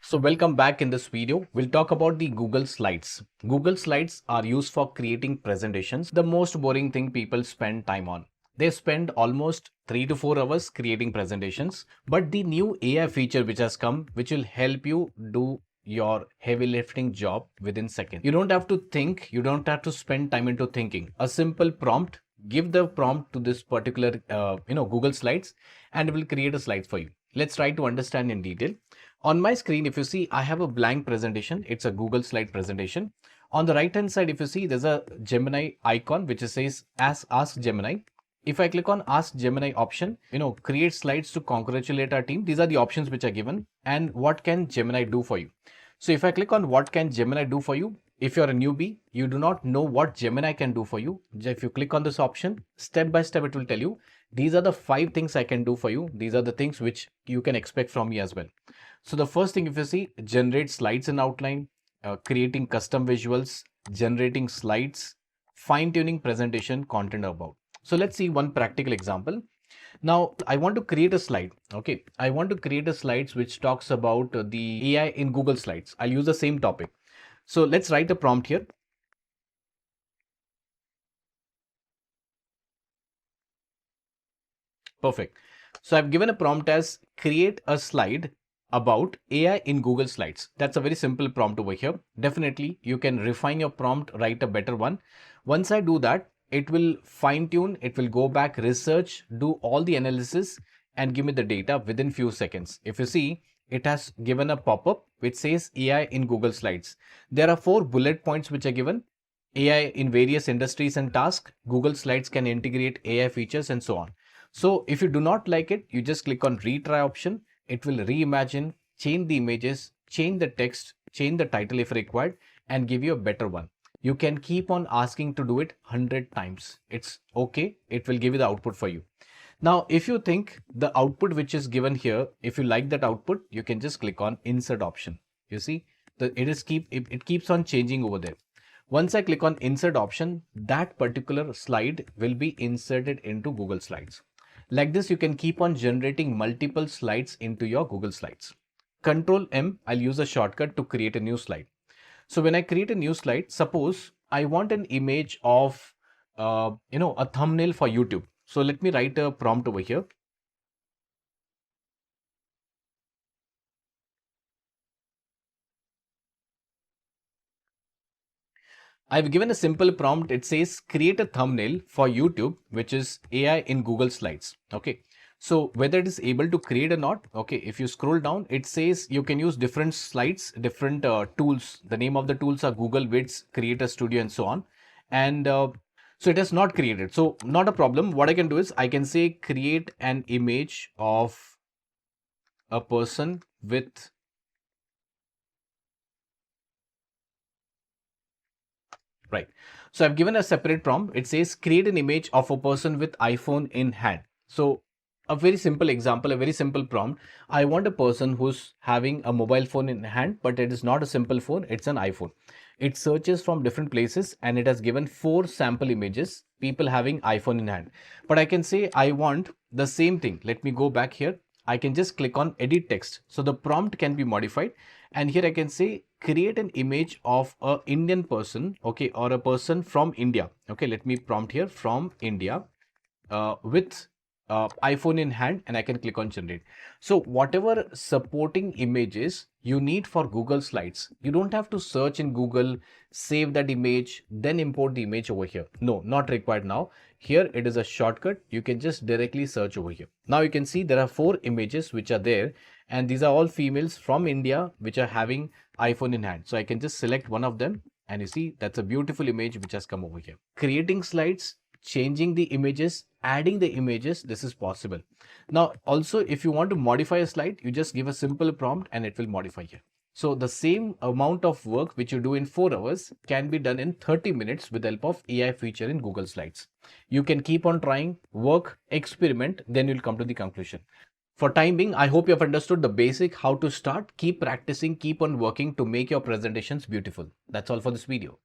So welcome back. In this video, we'll talk about the Google Slides. Google Slides are used for creating presentations, the most boring thing people spend time on. They spend almost 3 to 4 hours creating presentations, but the new AI feature which has come, which will help you do your heavy lifting job within seconds. You don't have to think, you don't have to spend time into thinking. A simple prompt, give the prompt to this particular Google Slides and it will create a slide for you. Let's try to understand in detail. On my screen, if you see, I have a blank presentation. It's a Google slide presentation. On the right hand side, if you see, there's a Gemini icon which says Ask Gemini. If I click on Ask Gemini option, create slides to congratulate our team. These are the options which are given. And what can Gemini do for you? So if I click on what can Gemini do for you, if you're a newbie, you do not know what Gemini can do for you. If you click on this option, step by step, it will tell you, these are the 5 things I can do for you. These are the things which you can expect from me as well. So the first thing, if you see, generate slides in outline, creating custom visuals, generating slides, fine-tuning presentation content about. So let's see one practical example. Now I want to create a slide. Okay, I want to create a slides which talks about the AI in Google Slides. I'll use the same topic. So let's write a prompt here. Perfect. So I've given a prompt as create a slide about AI in Google Slides. That's a very simple prompt over here. Definitely you can refine your prompt, write a better one. Once I do that, it will fine tune, it will go back, research, do all the analysis and give me the data within few seconds. If you see, it has given a pop-up which says AI in Google Slides. There are 4 bullet points which are given. AI in various industries and tasks. Google Slides can integrate AI features and so on. So if you do not like it, you just click on retry option. It will reimagine, change the images, change the text, change the title if required, and give you a better one. You can keep on asking to do it 100 times. It's okay. It will give you the output for you. Now, if you think the output which is given here, if you like that output, you can just click on insert option. You see, it keeps on changing over there. Once I click on insert option, that particular slide will be inserted into Google Slides. Like this, you can keep on generating multiple slides into your Google Slides. Control M, I'll use a shortcut to create a new slide. So when I create a new slide, suppose I want an image of, a thumbnail for YouTube. So let me write a prompt over here. I've given a simple prompt. It says create a thumbnail for YouTube, which is AI in Google Slides. Okay. So whether it is able to create or not, okay, if you scroll down, it says you can use different slides, different tools. The name of the tools are Google Vids, Creator Studio, and so on. And so it has not created. So not a problem. What I can do is I can say create an image of a person with right. So I've given a separate prompt. It says create an image of a person with iPhone in hand. So a very simple example, a very simple prompt. I want a person who's having a mobile phone in hand, but it is not a simple phone. It's an iPhone. It searches from different places and it has given 4 sample images, people having iPhone in hand. But I can say I want the same thing. Let me go back here. I can just click on edit text. So the prompt can be modified. And here I can say create an image of a Indian person, okay, or a person from India. Okay, let me prompt here from India with iPhone in hand, and I can click on generate. So whatever supporting images you need for Google Slides, you don't have to search in Google, save that image, then import the image over here. No, not required now. Here it is a shortcut. You can just directly search over here. Now you can see there are 4 images which are there, and these are all females from India which are having iPhone in hand. So I can just select one of them, and you see that's a beautiful image which has come over here. Creating slides, changing the images, adding the images, this is possible. Now also, if you want to modify a slide, you just give a simple prompt and it will modify here. So the same amount of work which you do in 4 hours can be done in 30 minutes with the help of AI feature in Google Slides. You can keep on trying, work, experiment, then you'll come to the conclusion. For time being, I hope you have understood the basic how to start. Keep practicing, keep on working to make your presentations beautiful. That's all for this video.